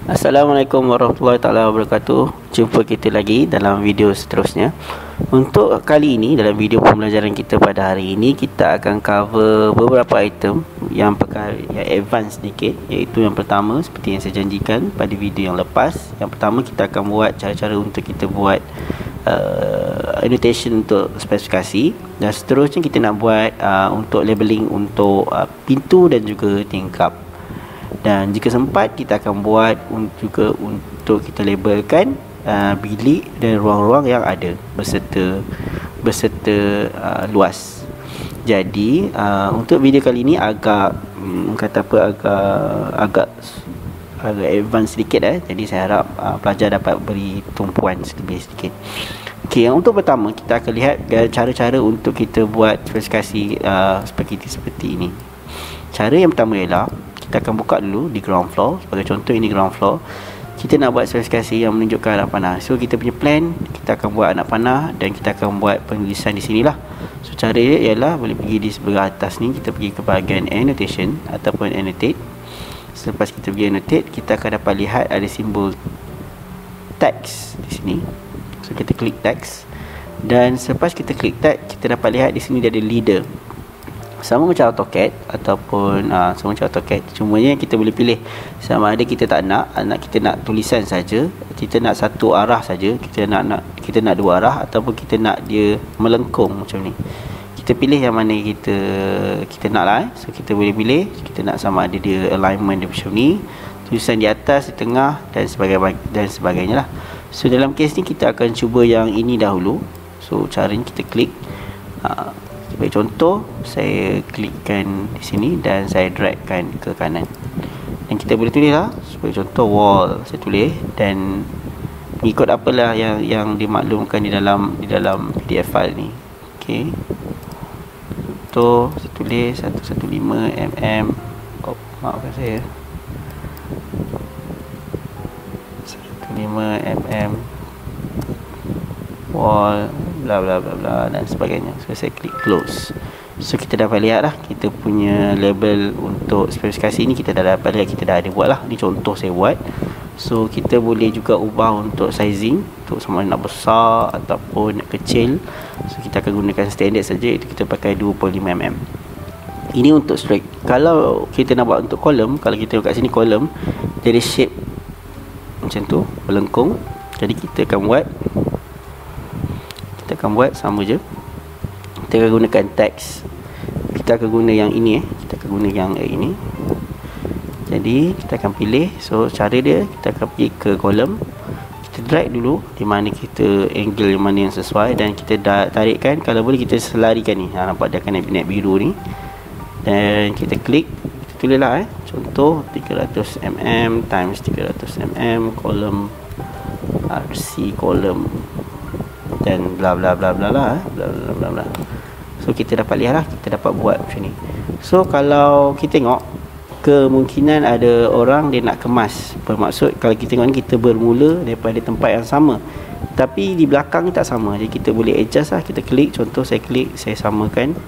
Assalamualaikum warahmatullahi taala wabarakatuh. Jumpa kita lagi dalam video seterusnya. Untuk kali ini, dalam video pembelajaran kita pada hari ini, kita akan cover beberapa item yang advance sedikit. Iaitu yang pertama, seperti yang saya janjikan pada video yang lepas, yang pertama kita akan buat cara-cara untuk kita buat annotation untuk spesifikasi. Dan seterusnya kita nak buat untuk labeling untuk pintu dan juga tingkap. Dan jika sempat, kita akan buat juga untuk kita labelkan bilik dan ruang-ruang yang ada beserta luas. Jadi untuk video kali ini agak agak advance sedikit Jadi saya harap pelajar dapat beri tumpuan lebih sedikit. Okey, yang untuk pertama kita akan lihat cara-cara untuk kita buat spesifikasi seperti ini. Cara yang pertama ialah kita akan buka dulu di ground floor. Sebagai contoh, ini ground floor. Kita nak buat spesifikasi yang menunjukkan anak panah. So kita punya plan, kita akan buat anak panah dan kita akan buat penulisan di sinilah. So cara dia ialah boleh pergi di sebelah atas ni, kita pergi ke bahagian annotation ataupun annotate. Selepas kita pergi annotate, kita akan dapat lihat ada simbol text di sini. So kita klik text, dan selepas kita klik text, kita dapat lihat di sini dia ada leader. Sama macam AutoCAD ataupun sama macam AutoCAD, cumanya kita boleh pilih sama ada kita tak nak kita nak tulisan saja, kita nak satu arah saja, kita nak dua arah, ataupun kita nak dia melengkung macam ni. Kita pilih yang mana kita nak lah. So kita boleh pilih, kita nak sama ada dia alignment dia macam ni, tulisan di atas, di tengah dan sebagainya lah. So dalam kes ni kita akan cuba yang ini dahulu. So caranya kita klik, sebagai contoh, saya klikkan di sini dan saya dragkan ke kanan. Dan kita boleh tulis lah. Sebagai contoh, wall, saya tulis dan mengikut apalah yang dimaklumkan di dalam PDF file ni. Okey. Contoh, saya tulis 115 mm. Oh, maafkan saya. 115 mm wall, bla bla bla bla dan sebagainya. So saya klik close. So kita dapat lihat lah, kita punya label untuk spesifikasi ni kita dah dapat lihat, kita dah ada buat lah. Ni contoh saya buat. So kita boleh juga ubah untuk sizing, untuk sama nak besar ataupun nak kecil. So kita akan gunakan standard saja, itu kita pakai 25 mm. Ini untuk straight. Kalau kita nak buat untuk kolom, kalau kita tengok kat sini kolom, dia ada shape macam tu, melengkung. Jadi kita akan buat sama je. Kita akan gunakan teks. Kita akan guna yang ini kita akan guna yang ini. Jadi kita akan pilih. So cara dia, kita akan pergi ke kolom, kita drag dulu di mana kita angle yang mana yang sesuai, dan kita tarikkan. Kalau boleh kita selarikan ni. Nampak dia akan naik biru ni. Dan kita klik, kita tulis lah contoh 300 mm times 300 mm kolom RC kolom dan bla bla bla bla bla bla bla bla. So kita dapat lihat lah, kita dapat buat macam ni. So kalau kita tengok, kemungkinan ada orang dia nak kemas. Bermaksud kalau kita tengok ni, kita bermula daripada tempat yang sama, tapi di belakang tak sama. Jadi kita boleh adjust lah. Kita klik, contoh saya klik, saya samakan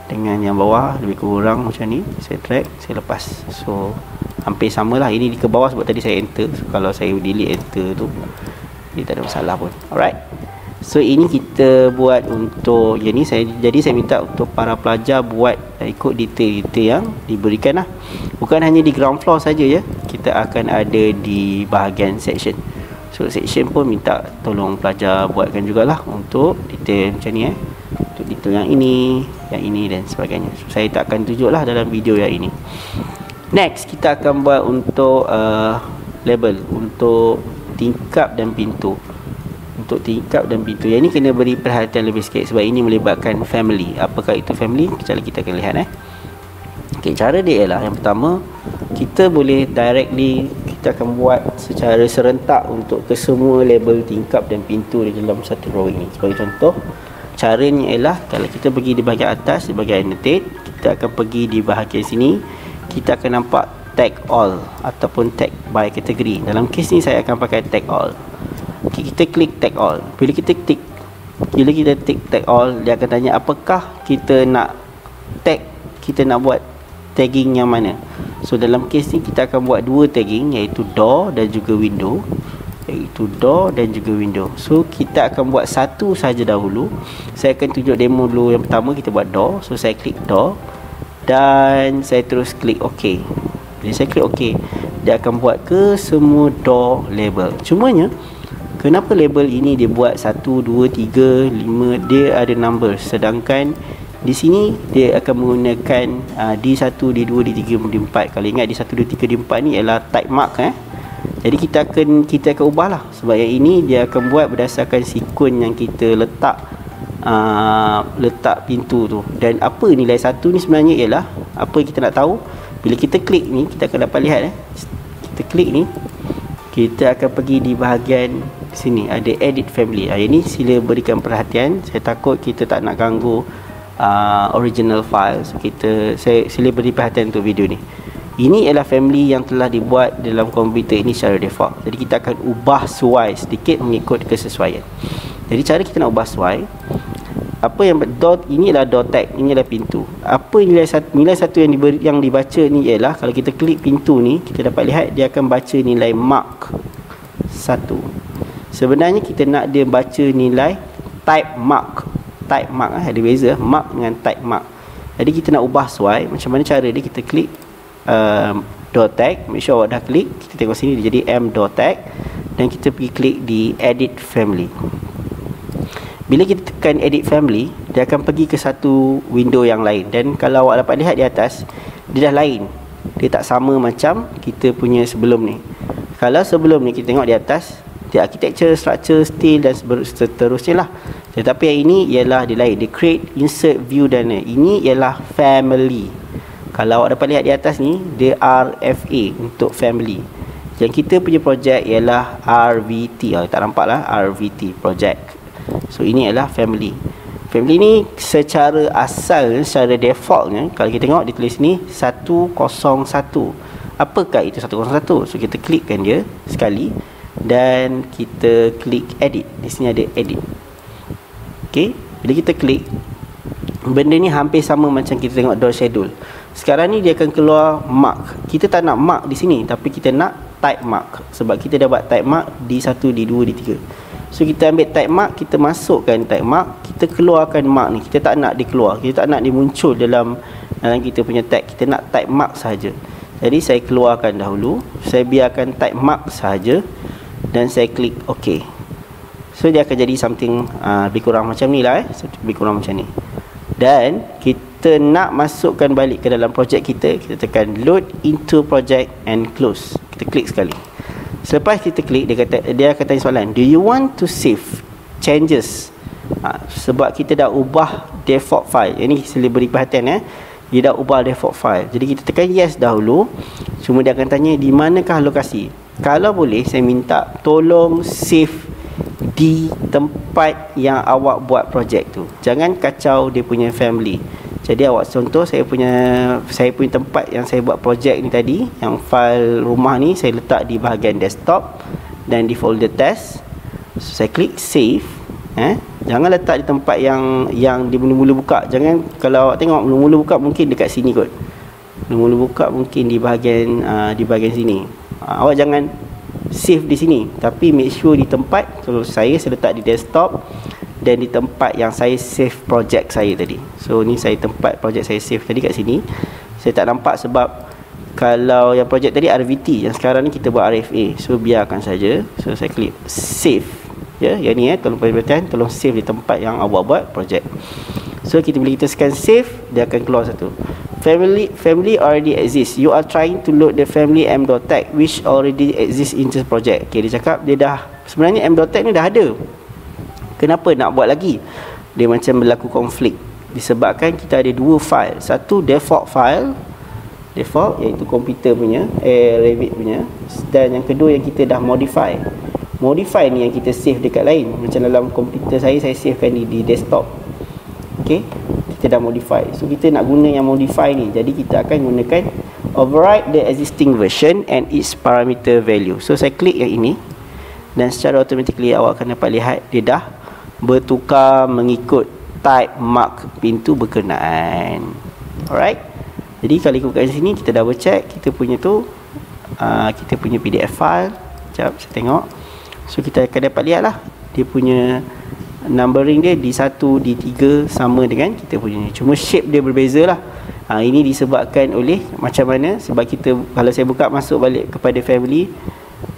dengan yang bawah, lebih kurang macam ni. Saya drag, saya lepas. So hampir sama lah. Ini di ke bawah sebab tadi saya enter. So kalau saya delete enter tu, dia tak ada masalah pun. Alright. So ini kita buat untuk yang ni. Jadi saya minta untuk para pelajar buat ikut detail-detail yang diberikan lah. Bukan hanya di ground floor saja ya, kita akan ada di bahagian section. So section pun minta tolong pelajar buatkan jugalah untuk detail macam ni untuk detail yang ini dan sebagainya. So saya tak akan tunjuk lah dalam video yang ini. Next kita akan buat untuk label untuk tingkap dan pintu. Untuk tingkap dan pintu, yang ini kena beri perhatian lebih sikit sebab ini melibatkan family. Apakah itu family? Kejap lagi kita akan lihat Okay, cara dia ialah, yang pertama, kita boleh directly, kita akan buat secara serentak untuk ke semua label tingkap dan pintu di dalam satu drawing ni. Sebagai contoh, caranya ialah kalau kita pergi di bahagian atas, di bahagian annotate, kita akan pergi di bahagian sini, kita akan nampak tag all ataupun tag by category. Dalam kes ni saya akan pakai tag all. Okay, kita klik tag all. Bila kita klik tag all, dia akan tanya apakah kita nak tag, kita nak buat tagging yang mana. So dalam kes ni kita akan buat dua tagging, iaitu door dan juga window, So kita akan buat satu saja dahulu. Saya akan tunjuk demo dulu. Yang pertama kita buat door. So saya klik door dan saya terus klik OK. Bila saya klik OK, dia akan buat ke semua door label. Cumanya kenapa label ini dia buat 1, 2, 3, 5, dia ada number, sedangkan di sini dia akan menggunakan D1, D2, D3, D4. Kalau ingat D1, D3, D4 ni ialah type mark Jadi kita akan ubahlah, sebab yang ini dia akan buat berdasarkan sekuen yang kita letak pintu tu. Dan apa nilai 1 ni sebenarnya ialah apa kita nak tahu. Bila kita klik ni, kita akan dapat lihat kita klik ni, kita akan pergi di bahagian sini ada edit family. Ini sila berikan perhatian. Saya takut kita tak nak ganggu original file. So saya sila beri perhatian untuk video ni. Ini ialah family yang telah dibuat dalam komputer ini secara default. Jadi kita akan ubah sesuai sedikit mengikut kesesuaian. Jadi cara kita nak ubah sesuai, apa yang ini adalah door tag, ini adalah pintu. Apa nilai satu yang dibaca ni ialah, kalau kita klik pintu ni, kita dapat lihat dia akan baca nilai mark 1. Sebenarnya kita nak dia baca nilai type mark. Ada beza mark dengan type mark. Jadi kita nak ubah sesuai. Macam mana cara dia? Kita klik door tag, make sure awak dah klik. Kita tengok sini dia jadi M door tag, dan kita pergi klik di edit family. Bila kita tekan edit family, dia akan pergi ke satu window yang lain. Dan kalau awak dapat lihat di atas, dia dah lain, dia tak sama macam kita punya sebelum ni. Kalau sebelum ni kita tengok di atas, dia architecture, structure, style dan seterusnya lah. Tetapi yang ini ialah dia lain, dia create, insert, view dan ini ialah family. Kalau awak dapat lihat di atas ni, dia RFA untuk family. Yang kita punya projek ialah RVT. Tak nampak lah, RVT project. So ini ialah family. Family ni secara asal, secara defaultnya, kalau kita tengok dia tulis ni 101. Apakah itu 101? So kita klikkan dia sekali dan kita klik edit. Di sini ada edit. Okey, bila kita klik, benda ni hampir sama macam kita tengok door schedule. Sekarang ni dia akan keluar mark. Kita tak nak mark di sini, tapi kita nak type mark. Sebab kita dah buat type mark D1, D2, D3. So kita ambil type mark, kita masukkan type mark, kita keluarkan mark ni. Kita tak nak dia keluar, kita tak nak dia muncul dalam kita punya tag. Kita nak type mark sahaja. Jadi saya keluarkan dahulu, saya biarkan type mark sahaja dan saya klik OK. So dia akan jadi something lebih kurang macam ni lah lebih kurang macam ni. Dan kita nak masukkan balik ke dalam projek kita, kita tekan load into project and close. Kita klik sekali. Selepas kita klik, dia akan tanya soalan, do you want to save changes? Sebab kita dah ubah default file. Ini sila beri perhatian dia dah ubah default file. Jadi kita tekan yes dahulu. Cuma dia akan tanya di manakah lokasi. Kalau boleh, saya minta tolong save di tempat yang awak buat projek tu. Jangan kacau dia punya family. Jadi awak contoh saya punya tempat yang saya buat projek ni tadi, yang file rumah ni saya letak di bahagian desktop dan di folder test. So, saya klik save. Jangan letak di tempat yang dia mula-mula buka. Jangan, kalau awak tengok mula-mula buka mungkin dekat sini kot. Mula-mula buka mungkin di bahagian sini. Awak jangan save di sini, tapi make sure di tempat, kalau saya letak di desktop dan di tempat yang saya save projek saya tadi. So ni saya tempat projek saya save tadi kat sini. Saya tak nampak sebab kalau yang projek tadi RVT, yang sekarang ni kita buat RFA. So biarkan saja. So saya klik save. Yang ni tolong perhatikan, tolong save di tempat yang awak buat projek. So bila kita scan save, dia akan keluar satu. Family already exists. You are trying to load the family m.tag which already exists in this project. Okay, dia cakap dia dah, sebenarnya m.tag ni dah ada. Kenapa nak buat lagi? Dia macam berlaku konflik. Disebabkan kita ada dua file. Satu default file, iaitu komputer punya, Revit punya. Dan yang kedua yang kita dah modify. Modify ni yang kita save dekat lain. Macam dalam komputer saya savekan di desktop. Okay, kita dah modify. So kita nak guna yang modify ni. Jadi kita akan gunakan override the existing version and its parameter value. So saya klik yang ini dan secara automatically awak akan dapat lihat dia dah bertukar mengikut type mark pintu berkenaan. Alright. Jadi kalau ikut kat sini, kita double check kita punya tu, kita punya PDF file. Sekejap saya tengok. So kita akan dapat lihat lah dia punya numbering dia D1, D3 sama dengan kita punya ni. Cuma shape dia berbeza lah. Ini disebabkan oleh macam mana, sebab kita, kalau saya buka masuk balik kepada family,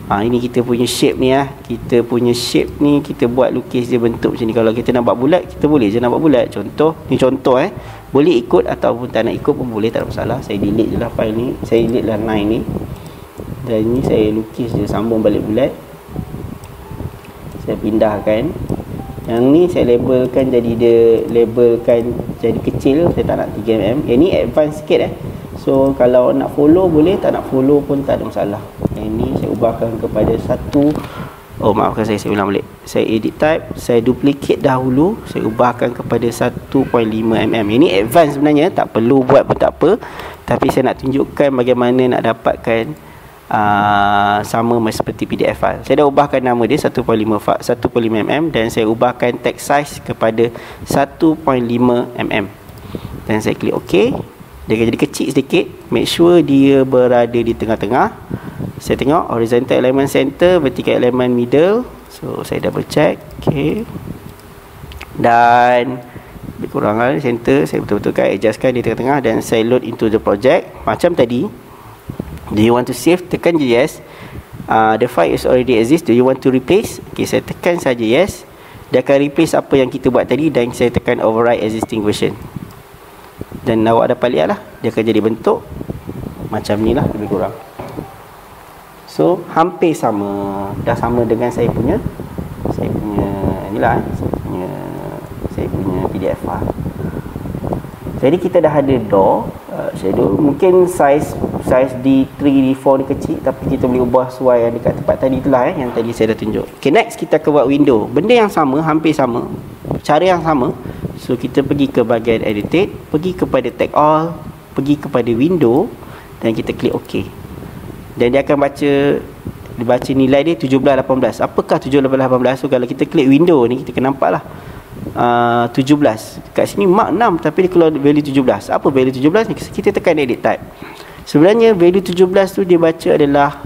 ini kita punya shape ni lah. Kita punya shape ni kita buat lukis dia bentuk macam ni. Kalau kita nak buat bulat, kita boleh je nak buat bulat. Contoh, ni contoh boleh ikut ataupun tak nak ikut pun boleh, tak ada masalah. Saya delete je lah file ni, saya delete lah line ni, dan ni saya lukis je, sambung balik bulat. Saya pindahkan. Yang ni saya labelkan jadi, dia labelkan jadi kecil, saya tak nak 3mm. Yang ni advance sikit So kalau nak follow boleh, tak nak follow pun tak ada masalah. Yang ni saya ubahkan kepada 1. Oh maafkan saya ulang balik. Saya edit type, saya duplicate dahulu, saya ubahkan kepada 1.5mm. Yang ni advance sebenarnya, tak perlu buat pun tak apa. Tapi saya nak tunjukkan bagaimana nak dapatkan sama seperti PDF file. Saya dah ubahkan nama dia 1.5mm dan saya ubahkan text size kepada 1.5mm. Dan saya klik OK. Dia akan jadi kecil sedikit. Make sure dia berada di tengah-tengah. Saya tengok horizontal alignment center, vertical alignment middle. So saya double check. OK. Dan lebih kurang center saya betul-betul adjustkan di tengah-tengah, dan saya load into the project. Macam tadi, do you want to save? Tekan je yes. The file is already exist. Do you want to replace? Okay, saya tekan saja yes. Dia akan replace apa yang kita buat tadi, dan saya tekan override existing version. Dan awak dapat lihat lah, dia akan jadi bentuk macam ni lah lebih kurang. So hampir sama, dah sama dengan saya punya inilah saya punya PDF file. Jadi kita dah ada door, shadow. Mungkin size D3, D4 ni kecil, tapi kita boleh ubah sesuai yang dekat tempat tadi itulah yang tadi saya dah tunjuk. Okay, next kita akan buat window. Benda yang sama, hampir sama, cara yang sama. So kita pergi ke bahagian edited, pergi kepada tag all, pergi kepada window, dan kita klik OK. Dan dia akan dibaca nilai dia 1718. Apakah 1718? So kalau kita klik window ni, kita akan nampak lah 17. Kat sini mark 6, tapi dia keluar value 17. Apa value 17 ni? Kita tekan edit type. Sebenarnya value 17 tu dia baca adalah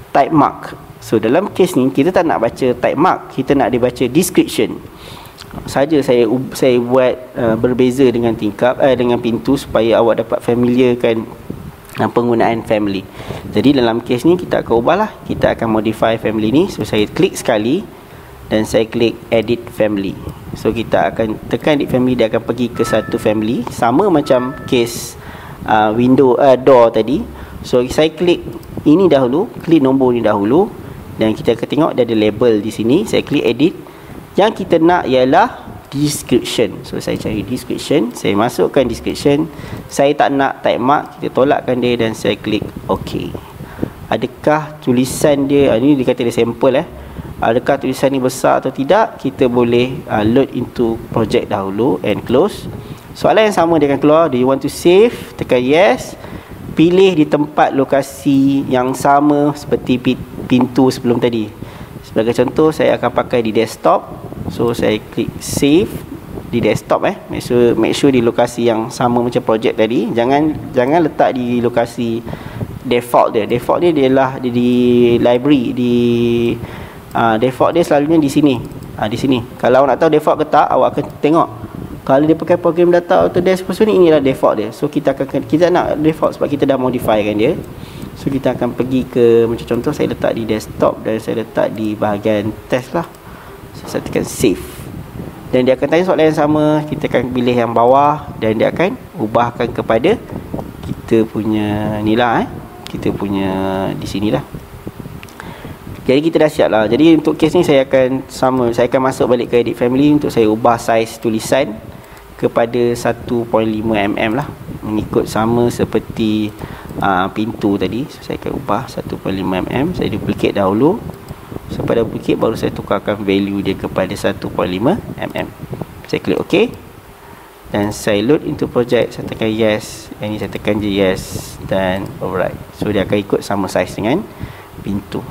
type mark. So dalam case ni kita tak nak baca type mark, kita nak dibaca description saja. Saya buat berbeza dengan tingkap dengan pintu supaya awak dapat familiarkan penggunaan family. Jadi dalam case ni kita akan ubahlah, kita akan modify family ni. So saya klik sekali dan saya klik edit family. So kita akan tekan edit family, dia akan pergi ke satu family, sama macam case window door tadi. So saya klik ini dahulu, klik nombor ni dahulu, dan kita akan tengok dia ada label di sini. Saya klik edit. Yang kita nak ialah description. So saya cari description, saya masukkan description. Saya tak nak type mark, kita tolakkan dia dan saya klik OK. Adakah tulisan dia, ini dia kata dia sampel adakah tulisan ni besar atau tidak? Kita boleh load into project dahulu and close. Soalan yang sama dia akan keluar, do you want to save? Tekan yes. Pilih di tempat lokasi yang sama seperti pintu sebelum tadi. Sebagai contoh, saya akan pakai di desktop. So saya klik save di desktop. Make sure di lokasi yang sama macam project tadi. Jangan letak di lokasi default dia. Default dia adalah di library, di default dia selalunya di sini. Di sini. Kalau awak nak tahu default ke tak, awak akan tengok. Kalau dia pakai program data Autodesk Person ni, inilah default dia. So kita nak default sebab kita dah modify kan dia. So kita akan pergi ke, macam contoh saya letak di desktop dan saya letak di bahagian test lah. So saya tekan save. Dan dia akan tanya soalan yang sama. Kita akan pilih yang bawah dan dia akan ubahkan kepada kita punya ni lah. Kita punya di sini lah. Jadi kita dah siap lah. Jadi untuk case ni saya akan masuk balik ke edit family untuk saya ubah size tulisan kepada 1.5mm lah, mengikut sama seperti pintu tadi. So saya akan ubah 1.5mm. Saya duplicate dahulu. So pada duplicate baru saya tukarkan value dia kepada 1.5mm. Saya klik OK dan saya load into project. Saya tekan yes. Yang ni saya tekan je yes dan override. So dia akan ikut sama size dengan pintu.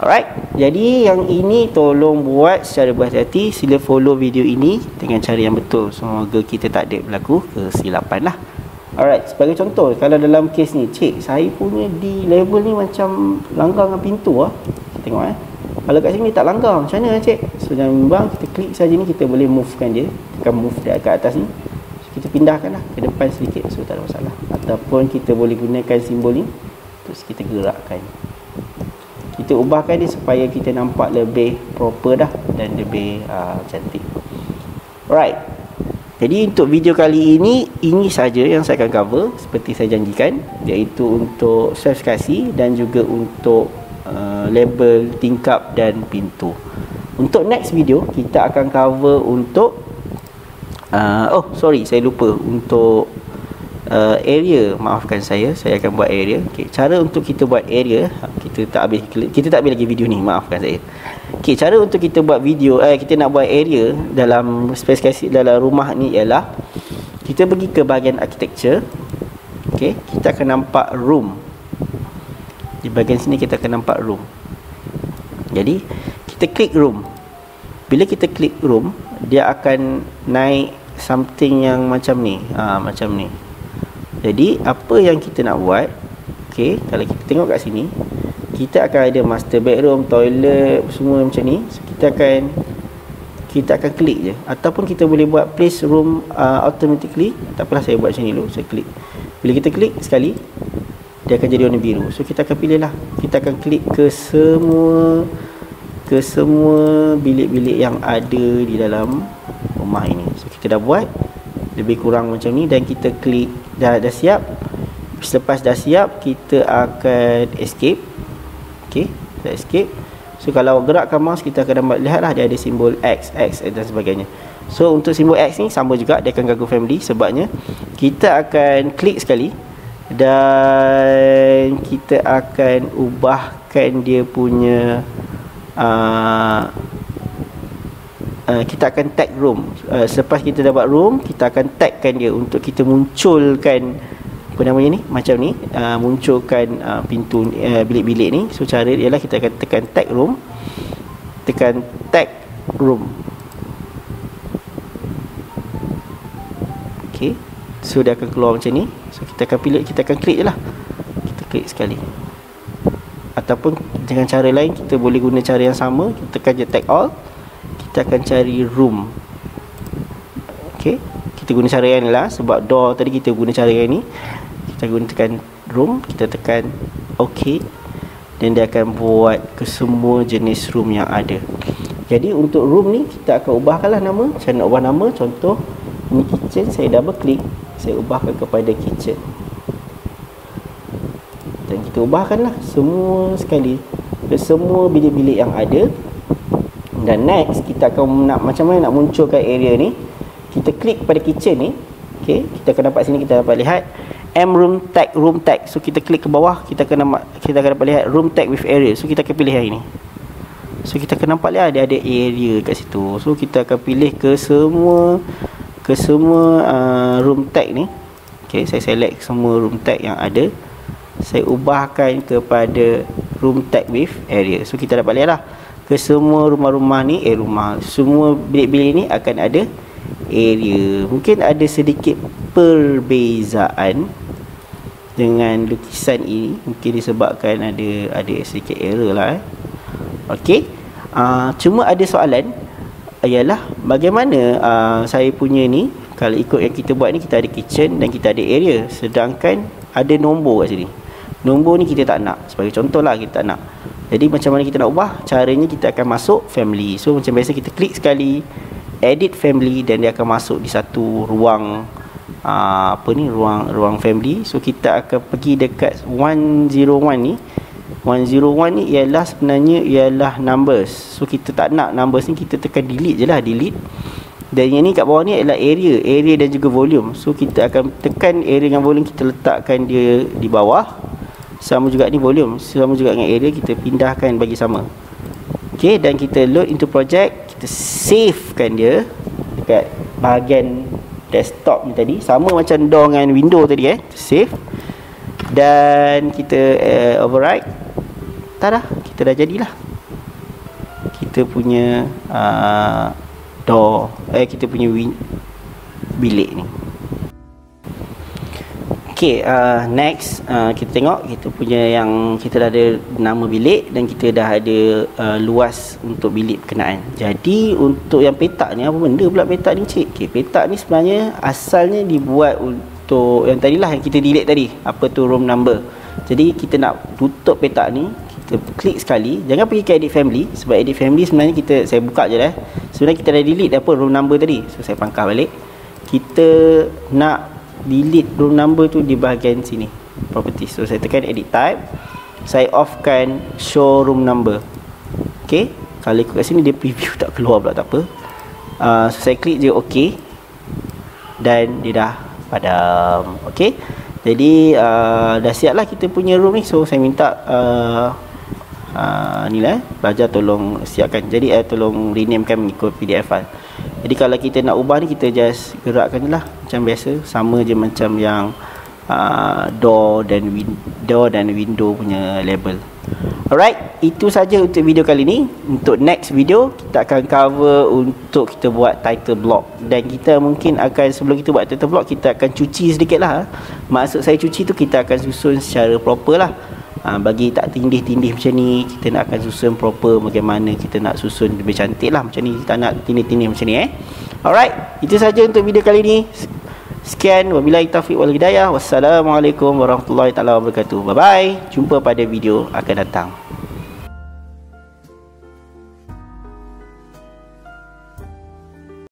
Alright, jadi yang ini tolong buat secara berhati-hati. Sila follow video ini dengan cara yang betul. Semoga kita tak ada berlaku kesilapan lah. Alright, sebagai contoh, kalau dalam kes ni, cik, saya punya di level ni macam langgar dengan pintu lah. Tengok kalau kat sini tak langgar, macam mana cik? So jangan bimbang, kita klik saja ni, kita boleh movekan dia. Tekan move dia kat atas ni, so, kita pindahkan lah ke depan sedikit, so tak ada masalah. Ataupun kita boleh gunakan simbol ni, terus kita gerakkan. Kita ubahkan dia supaya kita nampak lebih proper dah dan lebih cantik. Alright. Jadi untuk video kali ini saja yang saya akan cover seperti saya janjikan, iaitu untuk spesifikasi dan juga untuk label tingkap dan pintu. Untuk next video kita akan cover untuk saya lupa, untuk area, maafkan saya akan buat area. Okay, cara untuk kita buat area, kita tak habis lagi video ni, maafkan saya. Okay, cara untuk kita buat video, kita nak buat area dalam spesifikasi dalam rumah ni ialah kita pergi ke bahagian architecture. Okay, kita akan nampak room. Di bahagian sini kita akan nampak room. Jadi kita klik room. Bila kita klik room, dia akan naik something yang macam ni, macam ni. Jadi apa yang kita nak buat, okay, kalau kita tengok kat sini, kita akan ada master bedroom, toilet, semua macam ni. So kita akan klik je. Ataupun kita boleh buat place room automatically. Tak apalah, saya buat macam ni dulu. Saya klik. Bila kita klik sekali, dia akan jadi warna biru. So kita akan pilih lah. Kita akan klik ke semua bilik-bilik yang ada di dalam rumah ini. So kita dah buat lebih kurang macam ni, dan kita klik dah siap. Selepas dah siap, kita akan escape. Okay, kita escape. So kalau gerakkan mouse, kita akan dapat lihat lah, dia ada simbol X dan sebagainya. So untuk simbol X ni sama juga, dia akan ganggu family. Sebabnya kita akan klik sekali dan kita akan ubahkan dia punya kita akan tag room. Selepas kita dapat room, kita akan tagkan dia untuk kita munculkan apa namanya ni, macam ni, munculkan pintu bilik-bilik ni. So cara dia ialah kita akan tekan tag room, tekan tag room. Okay, so dia akan keluar macam ni. So kita akan pilih, kita akan klik je lah. Kita klik sekali. Ataupun dengan cara lain, kita boleh guna cara yang sama. Kita tekan je tag all, kita akan cari room. Okay, kita guna cara yang ni lah. Sebab door tadi kita guna cara yang ni. Kita guna tekan room, kita tekan OK, dan dia akan buat ke semua jenis room yang ada. Jadi untuk room ni kita akan ubahkanlah nama. Saya nak ubah nama, contoh ini kitchen, saya double klik, saya ubahkan kepada kitchen. Dan kita ubahkanlah semua sekali ke semua bilik-bilik yang ada. Dan next kita akan nak macam mana nak munculkan area ni. Kita klik pada kitchen ni. Okay, kita akan dapat sini, kita dapat lihat room tag. So kita klik ke bawah, kita akan dapat lihat room tag with area. So kita akan pilih yang ini. So kita akan nampak lihat dia ada area kat situ. So kita akan pilih ke semua room tag ni. Okay, saya select semua room tag yang ada. Saya ubahkan kepada room tag with area. So kita dapat lihat lah, ke semua rumah-rumah ni, semua bilik-bilik ni akan ada area. Mungkin ada sedikit perbezaan dengan lukisan ini, mungkin disebabkan ada sedikit error lah. Okey, cuma ada soalan, ialah bagaimana saya punya ni, kalau ikut yang kita buat ni, kita ada kitchen dan kita ada area, sedangkan ada nombor kat sini. Nombor ni kita tak nak. Sebagai contoh lah, kita tak nak. Jadi macam mana kita nak ubah? Caranya kita akan masuk family. So macam biasa, kita klik sekali, edit family, dan dia akan masuk di satu ruang ruang family. So kita akan pergi dekat 101 ni. 101 ni ialah sebenarnya ialah numbers. So kita tak nak numbers ni, kita tekan delete je lah, delete. Dan yang ni kat bawah ni adalah area dan juga volume. So kita akan tekan area dengan volume, kita letakkan dia di bawah. Sama juga ni volume, sama juga dengan area, kita pindahkan bagi sama. Okay, dan kita load into project, kita savekan dia dekat bahagian desktop ni tadi, sama macam door dengan window tadi, save, dan kita override. Dah, kita dah jadilah kita punya door, kita punya bilik ni. Okey, next kita tengok kita punya yang kita dah ada nama bilik dan kita dah ada luas untuk bilik berkenaan. Jadi untuk yang petak ni, apa benda pula petak ni cik? Okey, petak ni sebenarnya asalnya dibuat untuk yang tadilah yang kita delete tadi, apa tu room number. Jadi kita nak tutup petak ni, kita klik sekali, jangan pergi ke edit family, sebab edit family sebenarnya saya buka je dah. Sebenarnya kita dah delete apa room number tadi. So saya pangkah balik. Kita nak delete room number tu di bahagian sini, properties. So saya tekan edit type, saya offkan show room number. Okey, kalau ikut kat sini dia preview tak keluar pula, tak apa. So saya klik je OK dan dia dah padam. Okey, jadi dah siap lah kita punya room ni. So saya minta ni lah, pelajar tolong siapkan. Jadi tolong renamekan mengikut PDF file. Jadi kalau kita nak ubah ni, kita just gerakkan je lah macam biasa, sama je macam yang door dan window punya label. Alright, itu saja untuk video kali ni. Untuk next video kita akan cover untuk kita buat title block, dan kita mungkin akan, sebelum kita buat title block, kita akan cuci sedikit lah. Maksud saya cuci tu, kita akan susun secara proper lah. Bagi tak tindih-tindih macam ni, kita nak akan susun proper bagaimana kita nak susun lebih cantik lah macam ni. Kita nak tindih-tindih macam ni Alright, itu saja untuk video kali ni. Sekian, wabillahi taufiq wal hidayah. Wassalamualaikum warahmatullahi taala wabarakatuh. Bye bye, jumpa pada video akan datang.